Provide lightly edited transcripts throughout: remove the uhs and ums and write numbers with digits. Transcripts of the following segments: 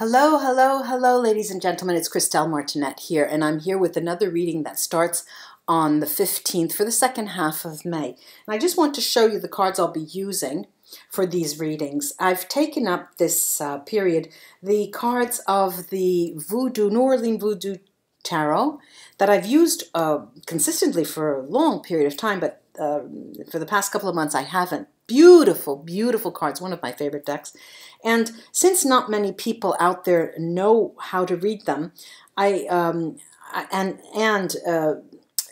Hello, hello, hello, ladies and gentlemen. It's Christelle Martinette here, and I'm here with another reading that starts on the 15th for the second half of May. And I just want to show you the cards I'll be using for these readings. I've taken up this period the cards of the New Orleans Voodoo Tarot that I've used consistently for a long period of time, but for the past couple of months I haven't. Beautiful, beautiful cards, one of my favorite decks. And since not many people out there know how to read them,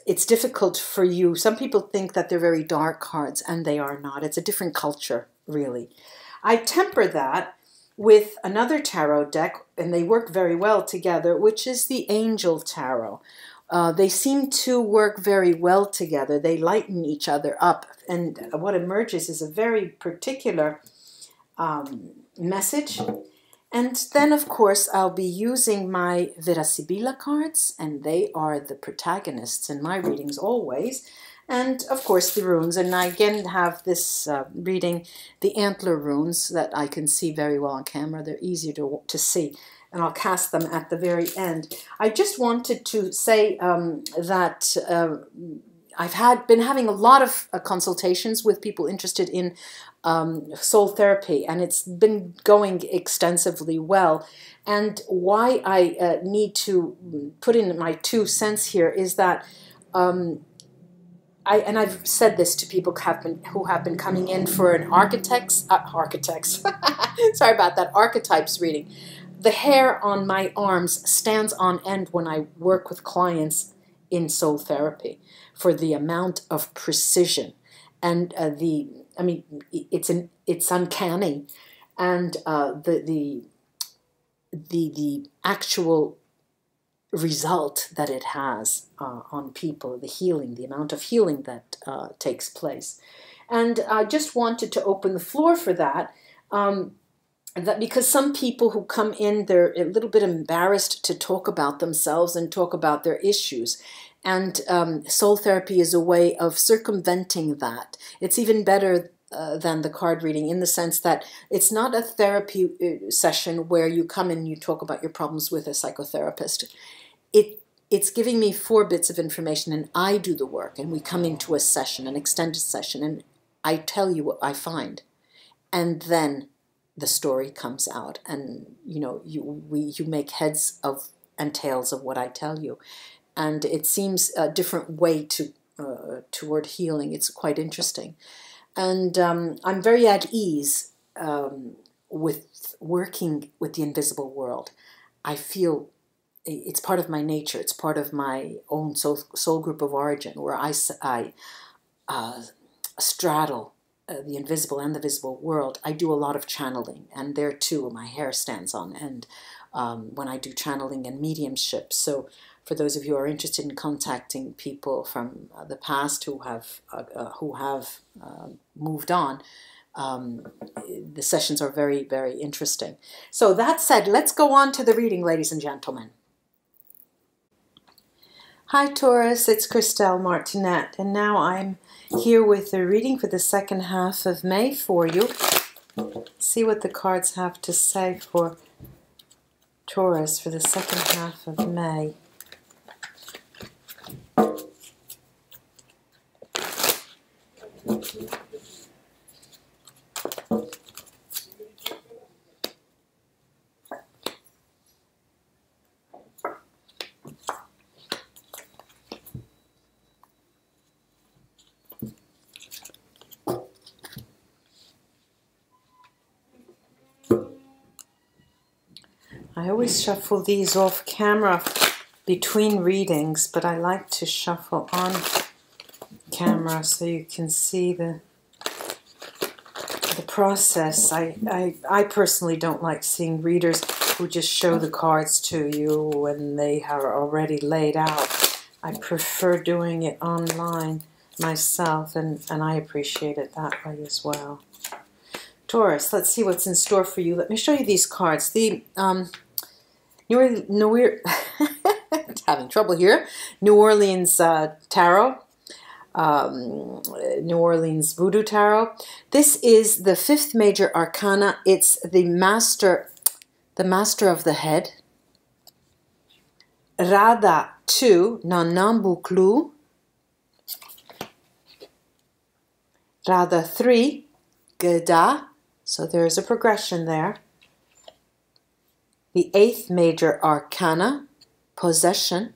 it's difficult for you. Some people think that they're very dark cards, and they are not. It's a different culture, really. I temper that with another tarot deck, and they work very well together, which is the Angel Tarot. They seem to work very well together. They lighten each other up, and what emerges is a very particular message. And then, of course, I'll be using my VERA SIBILLA cards, and they are the protagonists in my readings always. And, of course, the runes. And I again have this reading, the antler runes, that I can see very well on camera. They're easier to see. And I'll cast them at the very end. I just wanted to say that I've been having a lot of consultations with people interested in soul therapy, and it's been going extensively well. And why I need to put in my 2 cents here is that I've said this to people who have been coming in for an archetypes reading. The hair on my arms stands on end when I work with clients in soul therapy for the amount of precision and it's uncanny, and the actual result that it has on people, the amount of healing that takes place. And I just wanted to open the floor for that. Because some people who come in, they're a little bit embarrassed to talk about themselves and talk about their issues. And soul therapy is a way of circumventing that. It's even better than the card reading in the sense that it's not a therapy session where you come in and you talk about your problems with a psychotherapist. It's giving me 4 bits of information, and I do the work, and we come into a session, an extended session, and I tell you what I find. And then the story comes out, and you make heads of and tails of what I tell you, and it seems a different way toward healing. It's quite interesting, and I'm very at ease with working with the invisible world. I feel it's part of my nature. It's part of my own soul group of origin, where I straddle the invisible and the visible world. I do a lot of channeling, and there too my hair stands on end when I do channeling and mediumship. So for those of you who are interested in contacting people from the past who have moved on, the sessions are very, very interesting. So that said, let's go on to the reading, ladies and gentlemen. Hi Taurus, it's Christelle Martinette, and now I'm here with the reading for the second half of May for you. See what the cards have to say for Taurus for the second half of May. I always shuffle these off camera between readings, but I like to shuffle on camera so you can see the process. I personally don't like seeing readers who just show the cards to you when they are already laid out. I prefer doing it online myself, and I appreciate it that way as well. Taurus, let's see what's in store for you. Let me show you these cards. The having trouble here. New Orleans Tarot, New Orleans Voodoo Tarot. This is the 5th major arcana. It's the the master of the head. Radha 2, Nanambuklu. Radha 3, Gada. So there's a progression there. The 8th major arcana, possession.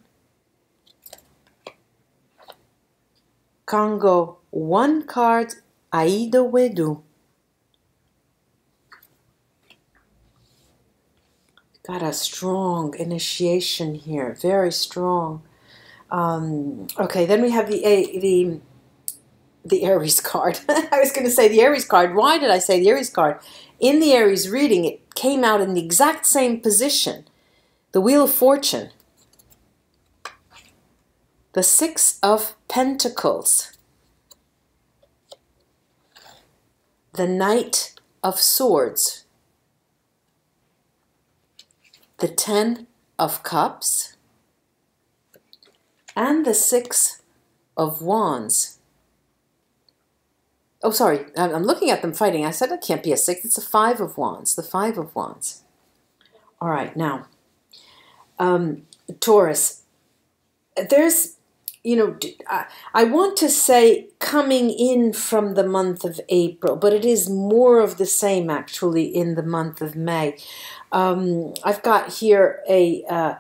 Congo 1 card, Aida Wedu. Got a strong initiation here, very strong. Okay, then we have the Aries card. I was going to say the Aries card. Why did I say the Aries card? In the Aries reading, it came out in the exact same position. The Wheel of Fortune. The 6 of Pentacles. The Knight of Swords. The 10 of Cups. And the 6 of Wands. Oh, sorry, I'm looking at them fighting. I said it can't be a 6. It's a 5 of Wands, the 5 of Wands. All right, now, Taurus, there's, you know, I want to say coming in from the month of April, but it is more of the same actually in the month of May. I've got here a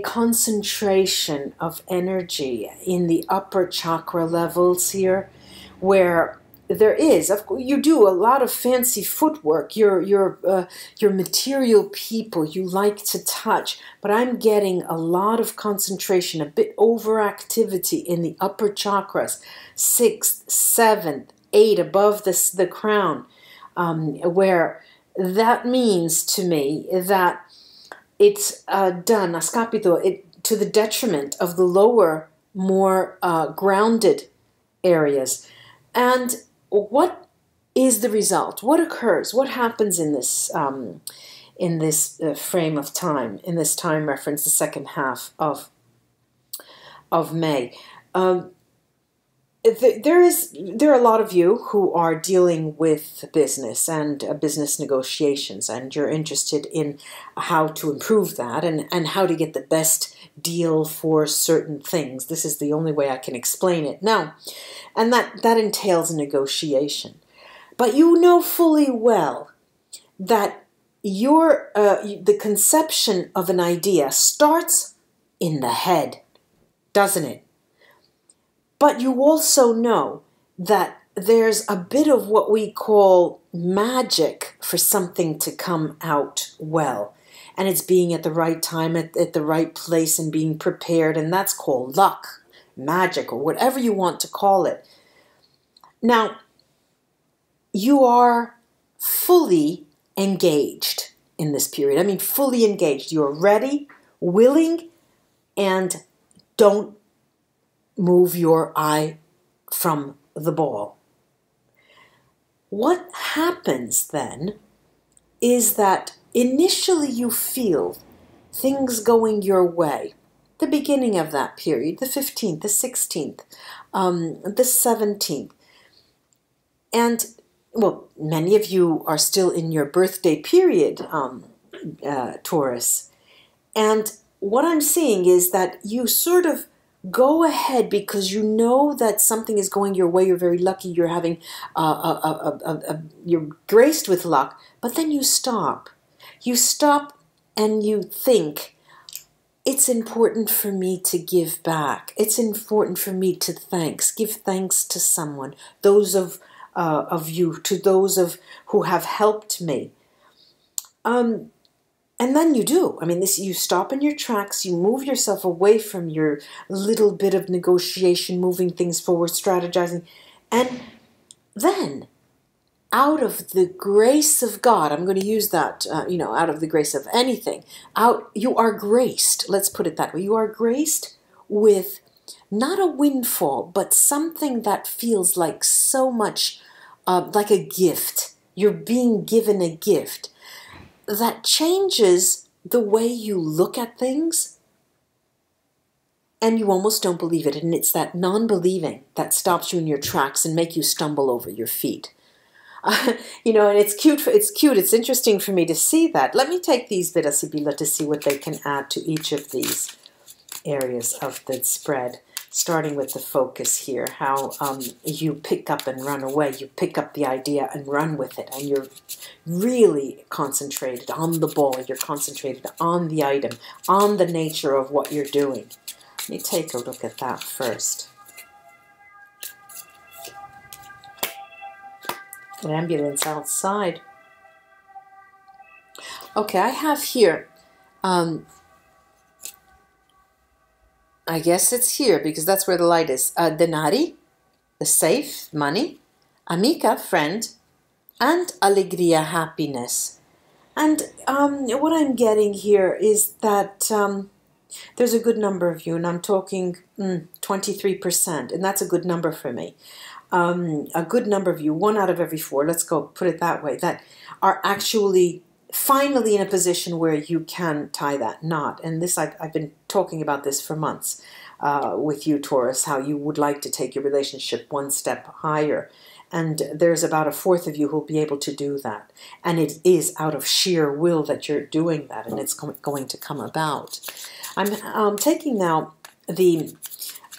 concentration of energy in the upper chakra levels here, where there is, of course, you do a lot of fancy footwork. You're material people. You like to touch, but I'm getting a lot of concentration, a bit overactivity in the upper chakras, 6th, 7th, 8 above the crown, where that means to me that it's done, ascapito, to the detriment of the lower, more grounded areas. And what is the result? What occurs? What happens in this frame of time, in this time reference, the second half of May? There are a lot of you who are dealing with business and business negotiations, and you're interested in how to improve that and how to get the best deal for certain things. This is the only way I can explain it now, and that entails a negotiation. But you know fully well that the conception of an idea starts in the head, doesn't it? But you also know that there's a bit of what we call magic for something to come out well. And it's being at the right time, at the right place, and being prepared. And that's called luck, magic, or whatever you want to call it. Now, you are fully engaged in this period. I mean, fully engaged. You're ready, willing, and don't move your eye from the ball. What happens then is that initially you feel things going your way. The beginning of that period, the 15th, the 16th, the 17th. And, well, many of you are still in your birthday period, Taurus. And what I'm seeing is that you sort of go ahead because you know that something is going your way. You're very lucky. You're having, you're graced with luck. But then you stop. You stop and you think, it's important for me to give back. It's important for me to give thanks to someone. Those of you, to those who have helped me. And then you do. I mean, you stop in your tracks, you move yourself away from your little bit of negotiation, moving things forward, strategizing. And then, out of the grace of God, I'm going to use that, out of the grace of anything, you are graced, let's put it that way. You are graced with not a windfall, but something that feels like so much, like a gift. You're being given a gift that changes the way you look at things, and you almost don't believe it. And it's that non-believing that stops you in your tracks and make you stumble over your feet. You know, and it's cute. It's cute. It's interesting for me to see that. Let me take these Vera Sibilla to see what they can add to each of these areas of the spread. Starting with the focus here, how you pick up and run away. You pick up the idea and run with it, and you're really concentrated on the ball. You're concentrated on the item, on the nature of what you're doing. Let me take a look at that first. An ambulance outside. Okay, I have here, I guess it's here because that's where the light is. Denari, the safe, money. Amica, friend. And alegria, happiness. And what I'm getting here is that there's a good number of you, and I'm talking 23%, and that's a good number for me. A good number of you, 1 out of every 4, let's go put it that way, that are actually finally in a position where you can tie that knot. And this, I've been talking about this for months with you, Taurus, how you would like to take your relationship 1 step higher. And there's about a 1/4 of you who'll be able to do that. And it is out of sheer will that you're doing that, and it's going to come about. I'm taking now the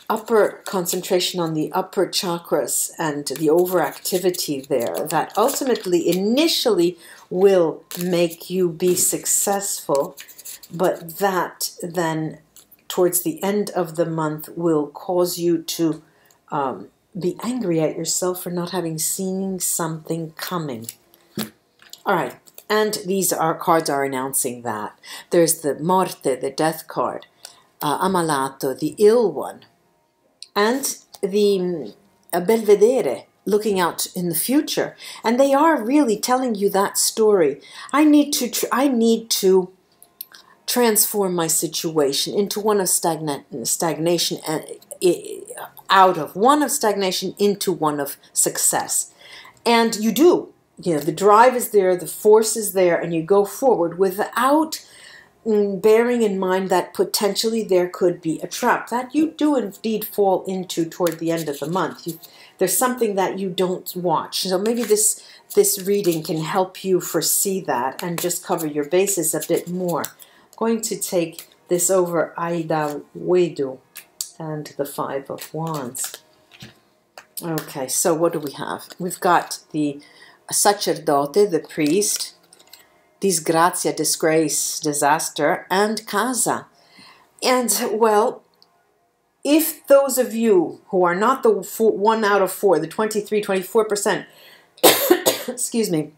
upper concentration on the upper chakras and the overactivity there that ultimately, initially, will make you be successful, but that then towards the end of the month will cause you to be angry at yourself for not having seen something coming. All right, and these cards are announcing that. There's the Morte, the death card, Ammalato, the ill one, and the Belvedere, looking out in the future. And they are really telling you that story. I need to transform my situation into one of stagnation, and out of one of stagnation into one of success. And you do. You know, the drive is there, the force is there, and you go forward without bearing in mind that potentially there could be a trap that you do indeed fall into toward the end of the month. There's something that you don't watch. So maybe this reading can help you foresee that and just cover your bases a bit more. I'm going to take this over Aida Wedu and the 5 of Wands. Okay, so what do we have? We've got the sacerdote, the priest, disgrazia, disgrace, disaster, and casa. And, well, if those of you who are not the 1 out of 4, the 24%, excuse me,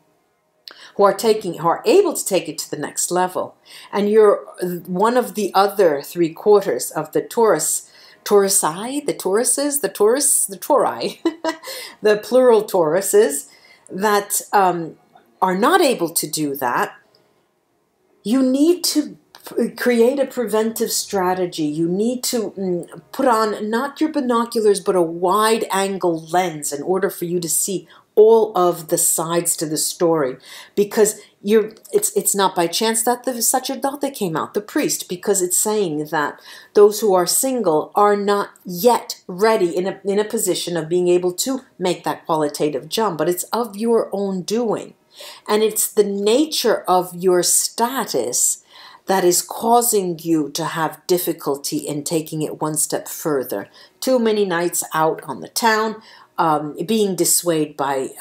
who are able to take it to the next level, and you're one of the other 3/4 of the Taurusi, the Tauruses, the Tauri, the plural Tauruses that are not able to do that, you need to create a preventive strategy. You need to put on not your binoculars, but a wide-angle lens in order for you to see all of the sides to the story, because it's not by chance that the sacerdote came out, the priest, because it's saying that those who are single are not yet ready in a position of being able to make that qualitative jump, but it's of your own doing. And it's the nature of your status that is causing you to have difficulty in taking it 1 step further. Too many nights out on the town, being dissuaded by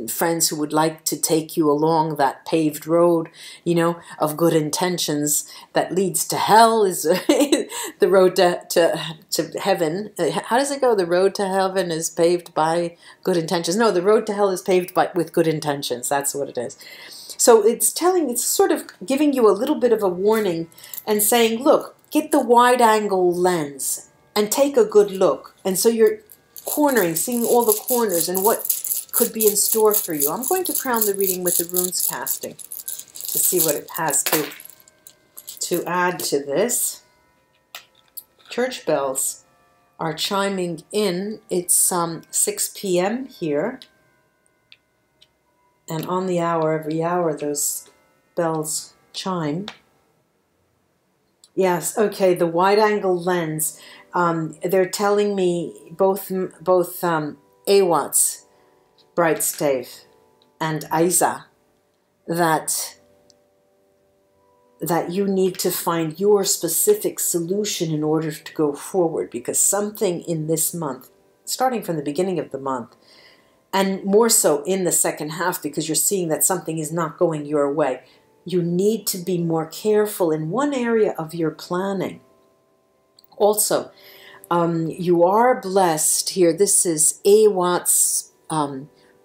friends who would like to take you along that paved road, you know, of good intentions that leads to hell is the road to heaven. How does it go? The road to heaven is paved by good intentions. No, the road to hell is paved with good intentions. That's what it is. So it's sort of giving you a little bit of a warning and saying, look, get the wide-angle lens and take a good look. And so you're cornering, seeing all the corners and what could be in store for you. I'm going to crown the reading with the runes casting to see what it has to add to this. Church bells are chiming in. It's 6 p.m. here. And on the hour, every hour, those bells chime. Yes, okay, the wide-angle lens. They're telling me both Awat's bright stave and Isa that you need to find your specific solution in order to go forward, because something in this month, starting from the beginning of the month, and more so in the second half, because you're seeing that something is not going your way, you need to be more careful in one area of your planning. Also, you are blessed here. This is Awat's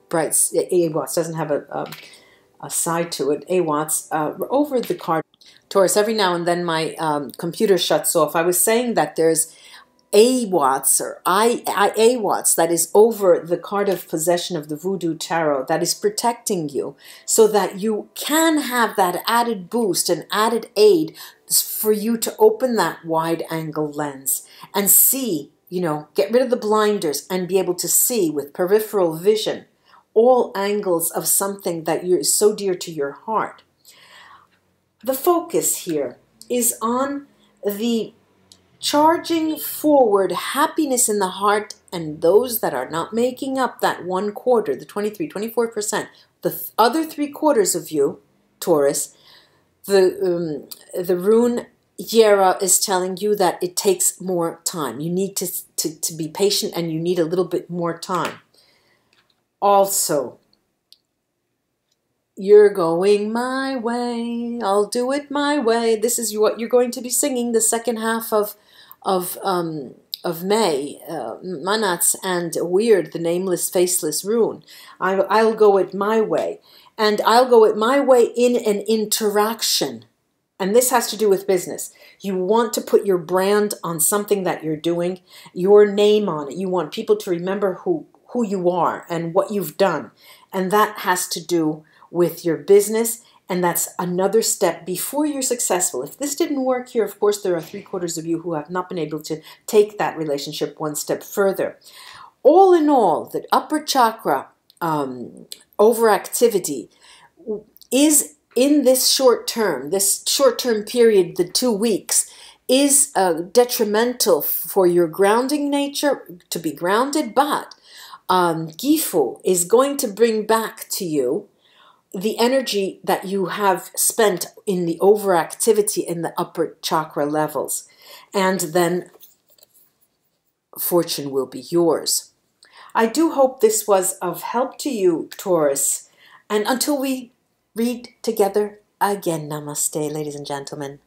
bright. Awat's doesn't have a side to it. Awat's over the card. Taurus, every now and then my computer shuts off. I was saying that there's Awat's or Awat's that is over the card of possession of the Voodoo Tarot that is protecting you, so that you can have that added boost and added aid for you to open that wide angle lens and see, you know, get rid of the blinders and be able to see with peripheral vision all angles of something that is so dear to your heart. The focus here is on the charging forward happiness in the heart, and those that are not making up that 1/4, the 24%, the other 3/4 of you, Taurus, the rune VERA is telling you that it takes more time. You need to be patient, and you need a little bit more time. Also, you're going my way, I'll do it my way. This is what you're going to be singing the second half of May. Manats and Weird, the nameless, faceless rune. I'll go it my way. And I'll go it my way in an interaction. And this has to do with business. You want to put your brand on something that you're doing, your name on it. You want people to remember who you are and what you've done. And that has to do with your business, and that's another step before you're successful. If this didn't work here, of course, there are 3/4 of you who have not been able to take that relationship one step further. All in all, the upper chakra overactivity is in this short term period, the 2 weeks, is detrimental for your grounding nature, to be grounded, but Gifu is going to bring back to you the energy that you have spent in the overactivity in the upper chakra levels. And then fortune will be yours. I do hope this was of help to you, Taurus. And until we read together again, namaste, ladies and gentlemen.